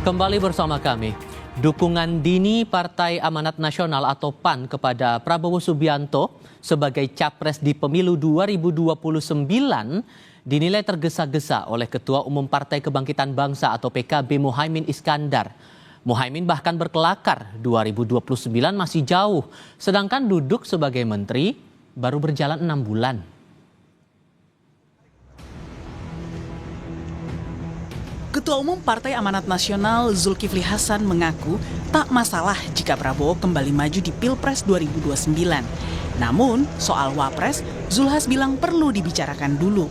Kembali bersama kami. Dukungan dini Partai Amanat Nasional atau PAN kepada Prabowo Subianto sebagai capres di pemilu 2029 dinilai tergesa-gesa oleh Ketua Umum Partai Kebangkitan Bangsa atau PKB Muhaimin Iskandar. Muhaimin bahkan berkelakar 2029 masih jauh, sedangkan duduk sebagai menteri baru berjalan 6 bulan. Ketua Umum Partai Amanat Nasional Zulkifli Hasan mengaku tak masalah jika Prabowo kembali maju di Pilpres 2029. Namun, soal Wapres, Zulhas bilang perlu dibicarakan dulu.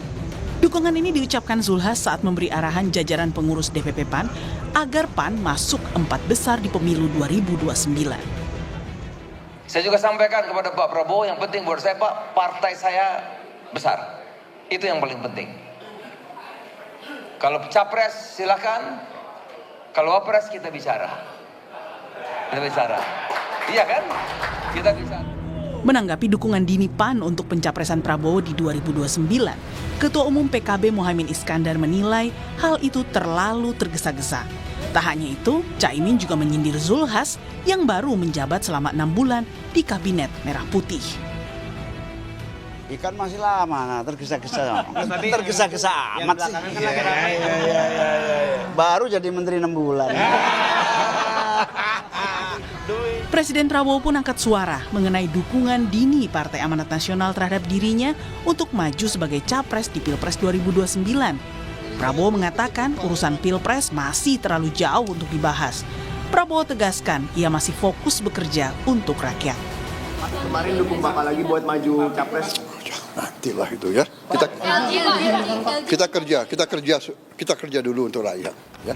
Dukungan ini diucapkan Zulhas saat memberi arahan jajaran pengurus DPP PAN agar PAN masuk 4 besar di pemilu 2029. Saya juga sampaikan kepada Pak Prabowo, yang penting buat saya Pak, partai saya besar. Itu yang paling penting. Kalau capres silakan, kalau wapres kita bicara. Iya kan? Kita bicara. Menanggapi dukungan dini PAN untuk pencapresan Prabowo di 2029, Ketua Umum PKB Muhaimin Iskandar menilai hal itu terlalu tergesa-gesa. Tak hanya itu, Caimin juga menyindir Zulhas yang baru menjabat selama 6 bulan di Kabinet Merah Putih. Ikan masih lama, nah, tergesa-gesa. Tergesa-gesa amat sih. Baru jadi menteri 6 bulan. Presiden Prabowo pun angkat suara mengenai dukungan dini Partai Amanat Nasional terhadap dirinya untuk maju sebagai capres di Pilpres 2029. Prabowo mengatakan urusan Pilpres masih terlalu jauh untuk dibahas. Prabowo tegaskan ia masih fokus bekerja untuk rakyat. Kemarin dukung Bapak lagi buat maju capres. Nantilah itu ya. Kita kerja dulu untuk rakyat. Ya.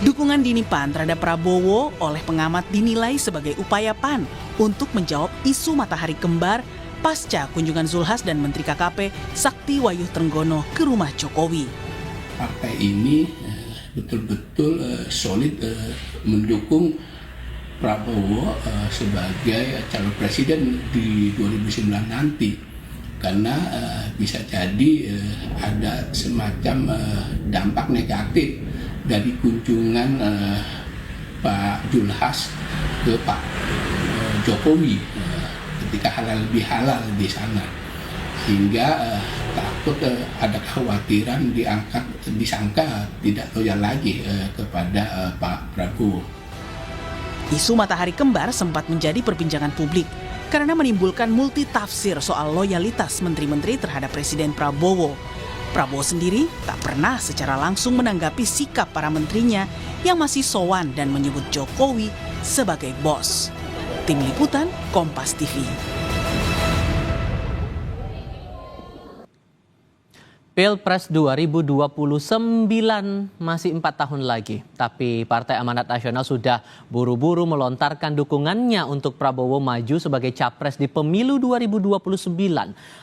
Dukungan dini PAN terhadap Prabowo oleh pengamat dinilai sebagai upaya PAN untuk menjawab isu matahari kembar pasca kunjungan Zulhas dan Menteri KKP Sakti Wayuh Trenggono ke rumah Jokowi. Partai ini betul-betul solid mendukung Prabowo sebagai calon presiden di 2009 nanti, karena bisa jadi ada semacam dampak negatif dari kunjungan Pak Zulhas ke Pak Jokowi ketika lebih halal di sana, sehingga takut ada kekhawatiran disangka tidak loyal lagi kepada Pak Prabowo. Isu matahari kembar sempat menjadi perbincangan publik karena menimbulkan multitafsir soal loyalitas menteri-menteri terhadap Presiden Prabowo. Prabowo sendiri tak pernah secara langsung menanggapi sikap para menterinya yang masih sowan dan menyebut Jokowi sebagai bos. Tim Liputan, Kompas TV. Pilpres 2029 masih 4 tahun lagi, tapi Partai Amanat Nasional sudah buru-buru melontarkan dukungannya untuk Prabowo maju sebagai capres di pemilu 2029.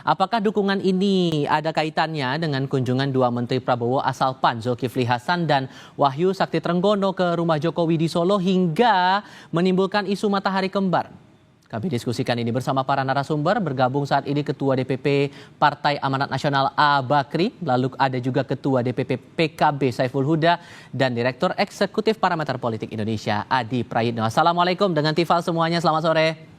Apakah dukungan ini ada kaitannya dengan kunjungan dua menteri Prabowo asal PAN, Zulkifli Hasan dan Wahyu Sakti Trenggono ke rumah Jokowi di Solo hingga menimbulkan isu matahari kembar? Kami diskusikan ini bersama para narasumber. Bergabung saat ini Ketua DPP Partai Amanat Nasional A. Bakri, lalu ada juga Ketua DPP PKB Saiful Huda dan Direktur Eksekutif Parameter Politik Indonesia Adi Prayitno. Assalamualaikum dengan Tifal semuanya, selamat sore.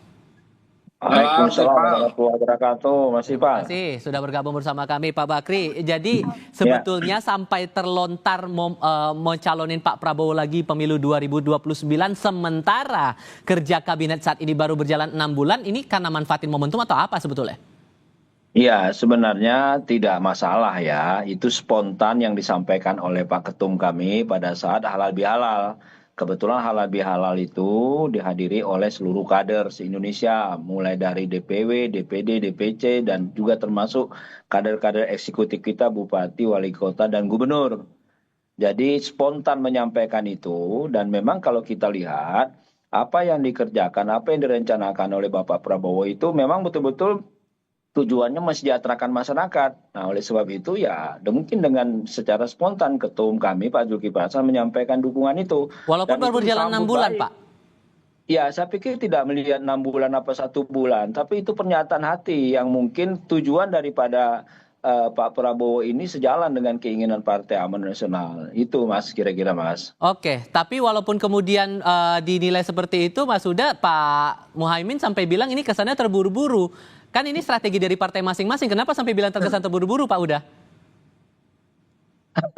Waalaikumsalam warahmatullahi wabarakatuh, Mas Ivan. Terima kasih sudah bergabung bersama kami Pak Bakri. Jadi sebetulnya sampai terlontar mau calonin Pak Prabowo lagi pemilu 2029 sementara kerja kabinet saat ini baru berjalan 6 bulan, ini karena manfaatin momentum atau apa sebetulnya? Iya, sebenarnya tidak masalah ya. Itu spontan yang disampaikan oleh Pak Ketum kami pada saat halal bihalal. Kebetulan halal bihalal itu dihadiri oleh seluruh kader se-Indonesia, mulai dari DPW, DPD, DPC, dan juga termasuk kader-kader eksekutif kita, bupati, wali kota, dan gubernur. Jadi spontan menyampaikan itu, dan memang kalau kita lihat apa yang dikerjakan, apa yang direncanakan oleh Bapak Prabowo itu memang betul-betul tujuannya mensejahterakan masyarakat. Nah, oleh sebab itu ya mungkin dengan secara spontan Ketum kami Pak Zulkifli Hasan menyampaikan dukungan itu. Walaupun baru berjalan 6 bulan, Pak. Ya, saya pikir tidak melihat 6 bulan apa 1 bulan, tapi itu pernyataan hati yang mungkin tujuan daripada Pak Prabowo ini sejalan dengan keinginan Partai Amanat Nasional. Itu Mas, kira-kira Mas. Oke, tapi walaupun kemudian dinilai seperti itu, Mas Huda, Pak Muhaimin sampai bilang ini kesannya terburu-buru. Kan ini strategi dari partai masing-masing. Kenapa sampai bilang terkesan terburu-buru, Pak Huda?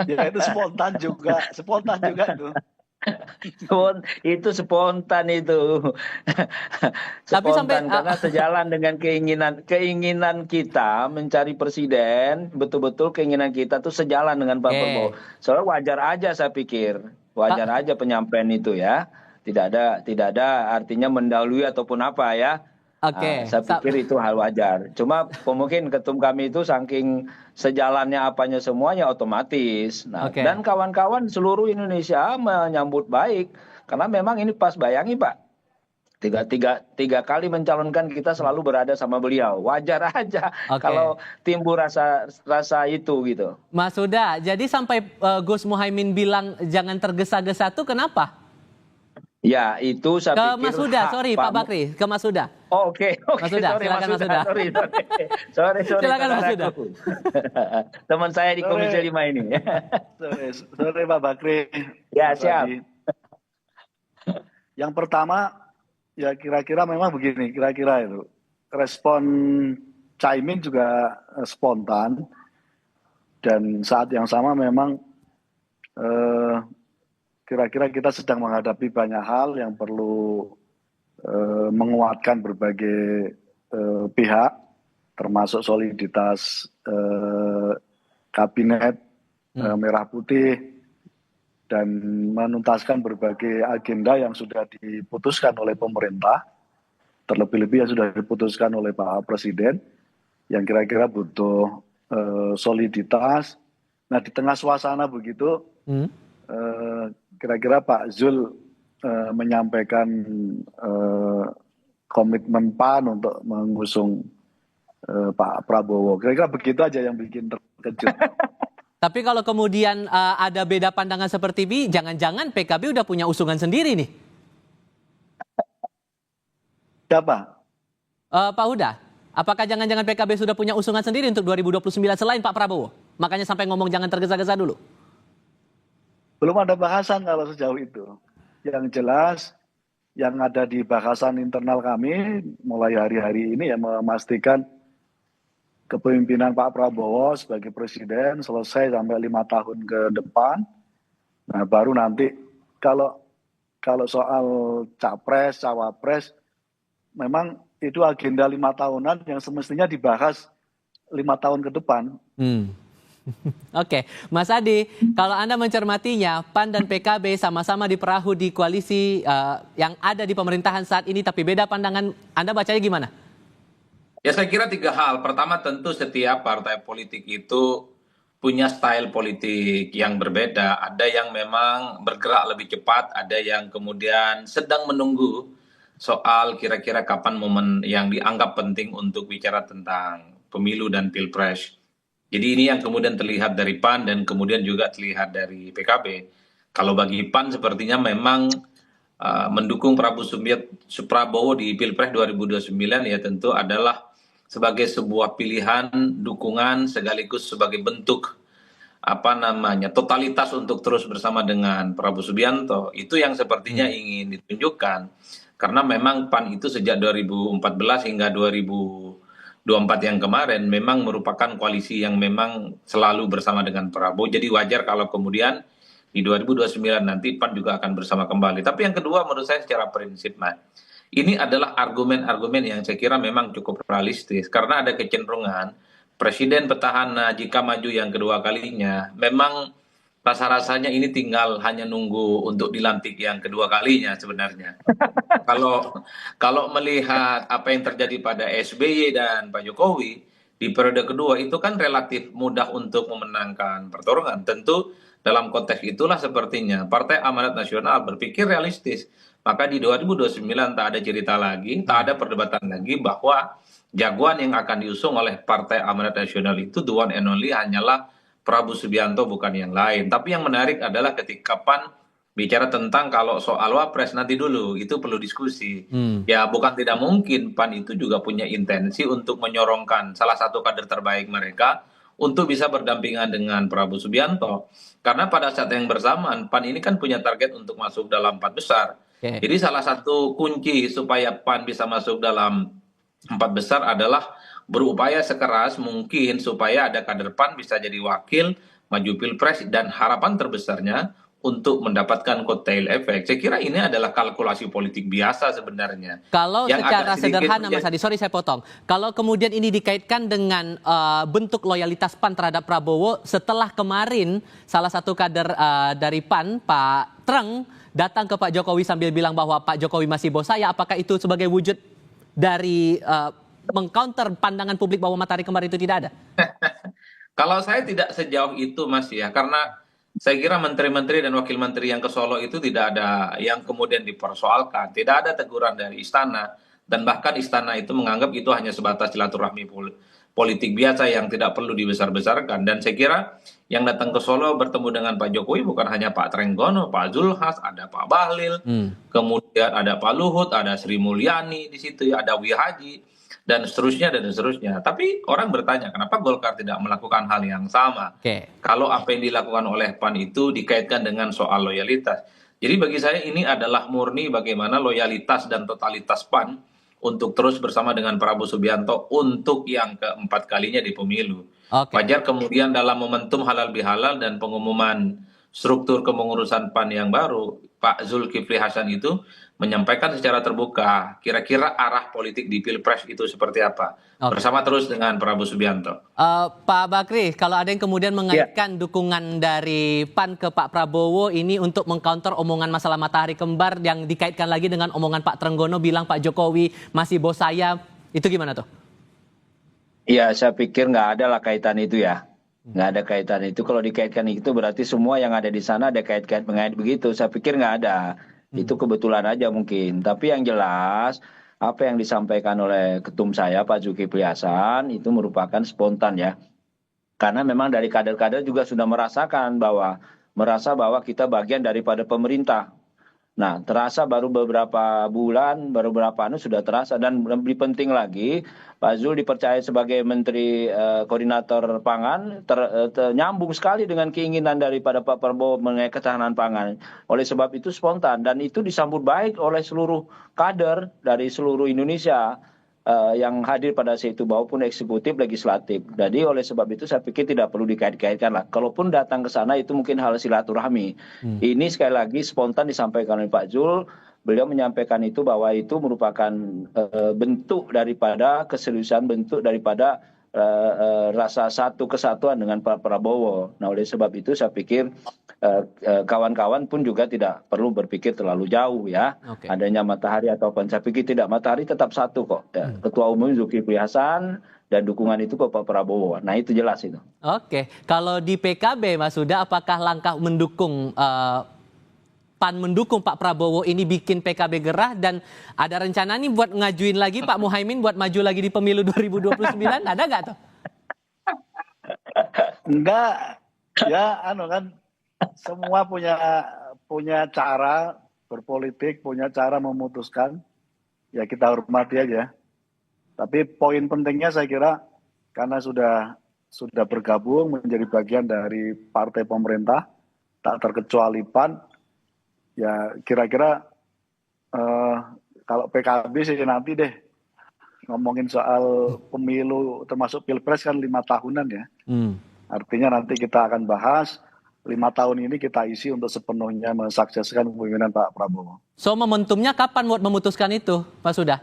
Ya itu spontan juga tuh. Itu spontan itu. Tapi Spontan sampai- karena sejalan dengan keinginan kita mencari presiden, betul-betul keinginan kita tuh sejalan dengan Pak Oke. Prabowo. Soalnya wajar aja saya pikir, wajar aja penyampaian itu ya. Tidak ada artinya mendahului ataupun apa ya. Oke. Saya pikir itu hal wajar. Cuma mungkin ketum kami itu saking sejalannya apanya semuanya otomatis. Nah, Oke. dan kawan-kawan seluruh Indonesia menyambut baik karena memang ini pas, bayangi Pak. Tiga kali mencalonkan kita selalu berada sama beliau. Wajar aja Oke. kalau timbul rasa itu gitu. Mas Huda, jadi sampai Gus Muhaimin bilang jangan tergesa-gesa tuh kenapa? Ya, itu saya Ke pikir Mas Huda, hak sorry Pak Bakri, ke Mas Huda. Oh, Oke, Mas Huda, sorry silakan, Mas Huda. Sorry. Silakan, Mas Huda. saudaraku. Teman saya di Komisi Sorry. 5 ini. Sore Pak Bakri. Ya, Mas siap. Adi. Yang pertama, ya kira-kira memang begini, kira-kira itu. Respon Caimin juga spontan. Dan saat yang sama memang kira-kira kita sedang menghadapi banyak hal yang perlu menguatkan berbagai pihak, termasuk soliditas kabinet merah putih, dan menuntaskan berbagai agenda yang sudah diputuskan oleh pemerintah, terlebih-lebih yang sudah diputuskan oleh Pak Presiden, yang kira-kira butuh soliditas. Nah, di tengah suasana begitu, kira-kira Pak Zul menyampaikan komitmen PAN untuk mengusung Pak Prabowo. Kira-kira begitu aja yang bikin terkejut. Tapi kalau kemudian ada beda pandangan seperti ini, jangan-jangan PKB udah punya usungan sendiri nih. Siapa? Pak Huda, apakah jangan-jangan PKB sudah punya usungan sendiri untuk 2029 selain Pak Prabowo? Makanya sampai ngomong jangan tergesa-gesa dulu. Belum ada bahasan kalau sejauh itu. Yang jelas, yang ada di bahasan internal kami mulai hari-hari ini ya memastikan kepemimpinan Pak Prabowo sebagai presiden selesai sampai 5 tahun ke depan. Nah, baru nanti kalau soal capres, cawapres, memang itu agenda 5 tahunan yang semestinya dibahas 5 tahun ke depan. Oke, Mas Adi, kalau Anda mencermatinya, PAN dan PKB sama-sama di perahu di koalisi yang ada di pemerintahan saat ini, tapi beda pandangan, Anda bacanya gimana? Ya, saya kira 3 hal. Pertama, tentu setiap partai politik itu punya style politik yang berbeda. Ada yang memang bergerak lebih cepat, ada yang kemudian sedang menunggu soal kira-kira kapan momen yang dianggap penting untuk bicara tentang pemilu dan pilpres. Jadi ini yang kemudian terlihat dari PAN dan kemudian juga terlihat dari PKB. Kalau bagi PAN sepertinya memang mendukung Prabowo di Pilpres 2029 ya tentu adalah sebagai sebuah pilihan dukungan sekaligus sebagai bentuk totalitas untuk terus bersama dengan Prabowo Subianto. Itu yang sepertinya ingin ditunjukkan. Karena memang PAN itu sejak 2014 hingga 2024 yang kemarin memang merupakan koalisi yang memang selalu bersama dengan Prabowo. Jadi wajar kalau kemudian di 2029 nanti PAN juga akan bersama kembali. Tapi yang kedua menurut saya secara prinsip, Mas, ini adalah argumen-argumen yang saya kira memang cukup realistis. Karena ada kecenderungan presiden petahana jika maju yang kedua kalinya, memang rasa-rasanya ini tinggal hanya nunggu untuk dilantik yang kedua kalinya sebenarnya. Kalau melihat apa yang terjadi pada SBY dan Pak Jokowi di periode kedua itu kan relatif mudah untuk memenangkan pertarungan. Tentu dalam konteks itulah sepertinya Partai Amanat Nasional berpikir realistis. Maka di 2029 tak ada cerita lagi, tak ada perdebatan lagi bahwa jagoan yang akan diusung oleh Partai Amanat Nasional itu the one and only hanyalah Prabowo Subianto, bukan yang lain. Tapi yang menarik adalah ketika PAN bicara tentang kalau soal wapres nanti dulu, itu perlu diskusi. Ya bukan tidak mungkin PAN itu juga punya intensi untuk menyorongkan salah satu kader terbaik mereka untuk bisa berdampingan dengan Prabowo Subianto. Karena pada saat yang bersamaan PAN ini kan punya target untuk masuk dalam 4 besar. Oke. Jadi salah satu kunci supaya PAN bisa masuk dalam 4 besar adalah berupaya sekeras mungkin supaya ada kader PAN bisa jadi wakil maju pilpres, dan harapan terbesarnya untuk mendapatkan kotel efek. Saya kira ini adalah kalkulasi politik biasa sebenarnya. Kalau Yang secara agak sedikit sederhana Mas Adi, sorry saya potong. Kalau kemudian ini dikaitkan dengan bentuk loyalitas PAN terhadap Prabowo setelah kemarin salah satu kader dari PAN, Pak Treng, datang ke Pak Jokowi sambil bilang bahwa Pak Jokowi masih bos saya, apakah itu sebagai wujud dari mengcounter pandangan publik bahwa matahari kembar itu tidak ada? Kalau saya tidak sejauh itu Mas ya, karena saya kira menteri-menteri dan wakil menteri yang ke Solo itu tidak ada yang kemudian dipersoalkan, tidak ada teguran dari istana, dan bahkan istana itu menganggap itu hanya sebatas silaturahmi politik biasa yang tidak perlu dibesar-besarkan. Dan saya kira yang datang ke Solo bertemu dengan Pak Jokowi bukan hanya Pak Trenggono, Pak Zulhas, ada Pak Bahlil, kemudian ada Pak Luhut, ada Sri Mulyani di situ, ada Wi Haji, dan seterusnya dan seterusnya. Tapi orang bertanya kenapa Golkar tidak melakukan hal yang sama. Kalau apa yang dilakukan oleh PAN itu dikaitkan dengan soal loyalitas. Jadi bagi saya ini adalah murni bagaimana loyalitas dan totalitas PAN untuk terus bersama dengan Prabowo Subianto untuk yang keempat kalinya di pemilu. Wajar kemudian dalam momentum halal bihalal dan pengumuman struktur kepengurusan PAN yang baru, Pak Zulkifli Hasan itu menyampaikan secara terbuka kira-kira arah politik di Pilpres itu seperti apa. Bersama terus dengan Prabowo Subianto. Pak Bakri, kalau ada yang kemudian mengaitkan dukungan dari PAN ke Pak Prabowo ini untuk mengcounter omongan masalah matahari kembar yang dikaitkan lagi dengan omongan Pak Trenggono bilang Pak Jokowi masih bos saya, itu gimana tuh? Iya, saya pikir nggak ada lah kaitan itu ya. Nggak ada kaitan itu. Kalau dikaitkan itu berarti semua yang ada di sana ada kait-kait mengait begitu. Saya pikir nggak ada. Itu kebetulan aja mungkin. Tapi yang jelas apa yang disampaikan oleh ketum saya Pak Zulkifli Hasan itu merupakan spontan ya. Karena memang dari kader-kader juga sudah merasa bahwa kita bagian daripada pemerintah. Nah, terasa baru beberapa bulan, baru beberapa sudah terasa. Dan lebih penting lagi, Pak Zul dipercaya sebagai Menteri Koordinator Pangan, nyambung sekali dengan keinginan daripada Pak Prabowo mengenai ketahanan pangan. Oleh sebab itu spontan, dan itu disambut baik oleh seluruh kader dari seluruh Indonesia yang hadir pada saat itu, maupun eksekutif, legislatif. Jadi oleh sebab itu saya pikir tidak perlu dikait-kaitkan lah. Kalaupun datang ke sana itu mungkin hal silaturahmi. Ini sekali lagi spontan disampaikan oleh Pak Zul. Beliau menyampaikan itu bahwa itu merupakan bentuk daripada keseriusan, bentuk daripada rasa satu kesatuan dengan Pak Prabowo. Nah oleh sebab itu saya pikir kawan-kawan pun juga tidak perlu berpikir terlalu jauh ya. Adanya matahari atau apa. Saya pikir tidak, matahari tetap satu kok. Ya. Ketua Umum Zulkifli Hasan dan dukungan itu ke Pak Prabowo. Nah itu jelas itu. Kalau di PKB Mas Huda, apakah langkah mendukung PAN mendukung Pak Prabowo ini bikin PKB gerah, dan ada rencana nih buat ngajuin lagi Pak Muhaimin buat maju lagi di pemilu 2029? Ada nggak tuh? Enggak, ya kan semua punya cara berpolitik, punya cara memutuskan, ya kita hormati aja. Tapi poin pentingnya saya kira karena sudah bergabung menjadi bagian dari partai pemerintah, tak terkecuali PAN, ya kira-kira kalau PKB sih nanti deh ngomongin soal pemilu termasuk Pilpres kan 5 tahunan ya. Artinya nanti kita akan bahas 5 tahun ini kita isi untuk sepenuhnya mensukseskan kepemimpinan Pak Prabowo. So momentumnya kapan buat memutuskan itu, Mas Huda?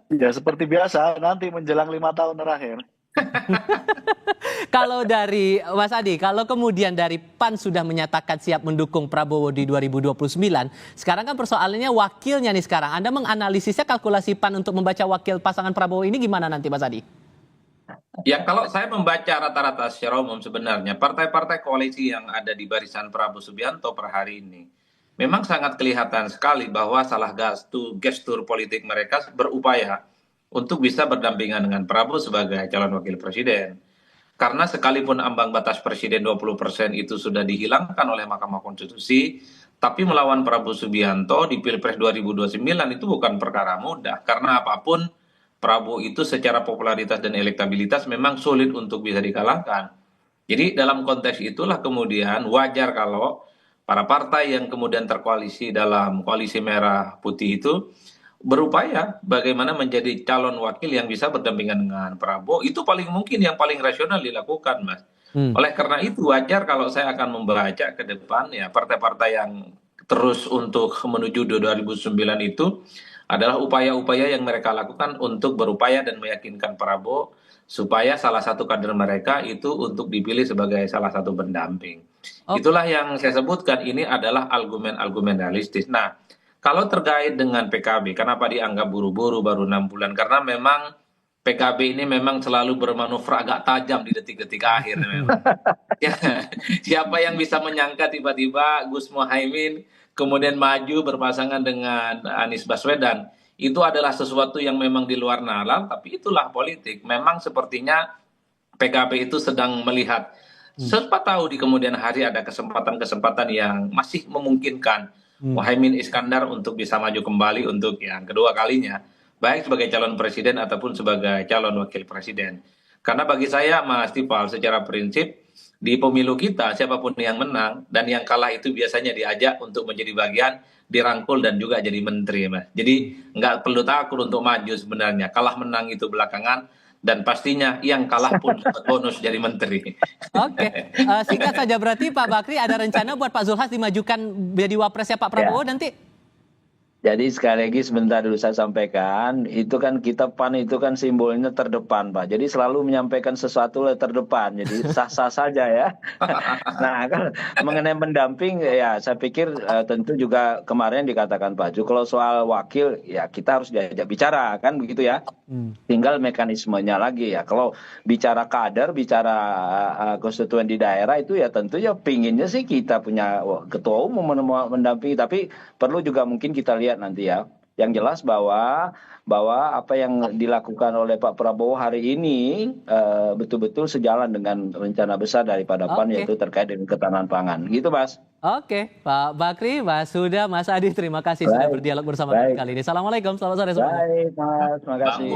Ya seperti biasa nanti menjelang 5 tahun terakhir. Kalau dari Mas Adi, kalau kemudian dari PAN sudah menyatakan siap mendukung Prabowo di 2029, sekarang kan persoalannya wakilnya nih sekarang. Anda menganalisisnya kalkulasi PAN untuk membaca wakil pasangan Prabowo ini gimana nanti Mas Adi? Ya kalau saya membaca rata-rata secara umum sebenarnya partai-partai koalisi yang ada di barisan Prabowo Subianto per hari ini memang sangat kelihatan sekali bahwa salah satu gestur politik mereka berupaya untuk bisa berdampingan dengan Prabowo sebagai calon wakil presiden. Karena sekalipun ambang batas presiden 20% itu sudah dihilangkan oleh Mahkamah Konstitusi, tapi melawan Prabowo Subianto di Pilpres 2029 itu bukan perkara mudah. Karena apapun Prabowo itu secara popularitas dan elektabilitas memang sulit untuk bisa dikalahkan. Jadi dalam konteks itulah kemudian wajar kalau para partai yang kemudian terkoalisi dalam koalisi merah putih itu berupaya bagaimana menjadi calon wakil yang bisa berdampingan dengan Prabowo. Itu paling mungkin yang paling rasional dilakukan, Mas. Oleh karena itu wajar kalau saya akan membaca ke depan ya partai-partai yang terus untuk menuju 2009 itu adalah upaya-upaya yang mereka lakukan untuk berupaya dan meyakinkan Prabowo supaya salah satu kader mereka itu untuk dipilih sebagai salah satu pendamping. Itulah yang saya sebutkan ini adalah argumen-argumen realistis. Nah, kalau terkait dengan PKB, kenapa dianggap buru-buru baru 6 bulan? Karena memang PKB ini memang selalu bermanuver agak tajam di detik-detik akhir. Memang. Ya, siapa yang bisa menyangka tiba-tiba Gus Muhaimin kemudian maju berpasangan dengan Anies Baswedan. Itu adalah sesuatu yang memang di luar nalar, tapi itulah politik. Memang sepertinya PKB itu sedang melihat. Siapa tahu di kemudian hari ada kesempatan-kesempatan yang masih memungkinkan Muhaimin Iskandar untuk bisa maju kembali untuk yang kedua kalinya. Baik sebagai calon presiden ataupun sebagai calon wakil presiden. Karena bagi saya, Mas Tifal, secara prinsip, di pemilu kita siapapun yang menang dan yang kalah itu biasanya diajak untuk menjadi bagian dirangkul dan juga jadi menteri, Mas. Jadi nggak perlu takut untuk maju sebenarnya. Kalah menang itu belakangan dan pastinya yang kalah pun dapat bonus jadi menteri. Oke, singkat saja berarti Pak Bakri ada rencana buat Pak Zulhas dimajukan menjadi wapresnya Pak Prabowo nanti? Jadi sekali lagi sebentar dulu saya sampaikan, itu kan kita PAN itu kan simbolnya terdepan, Pak. Jadi selalu menyampaikan sesuatu terdepan, jadi sah-sah saja ya. Nah, kan mengenai pendamping ya saya pikir tentu juga kemarin dikatakan Pak Ju, kalau soal wakil ya kita harus diajak bicara kan begitu ya. Tinggal mekanismenya lagi ya. Kalau bicara kader, bicara konstituen di daerah itu ya tentunya pinginnya sih kita punya ketua umum mendampingi, tapi perlu juga mungkin kita lihat nanti ya. Yang jelas bahwa apa yang dilakukan oleh Pak Prabowo hari ini betul-betul sejalan dengan rencana besar daripada PAN yaitu terkait dengan ketahanan pangan. Gitu, Mas. Oke, Pak Bakri, Mas Huda, Mas Adi, terima kasih sudah berdialog bersama kami kali ini. Assalamualaikum, selamat sore semuanya. Baik, Mas. Terima kasih.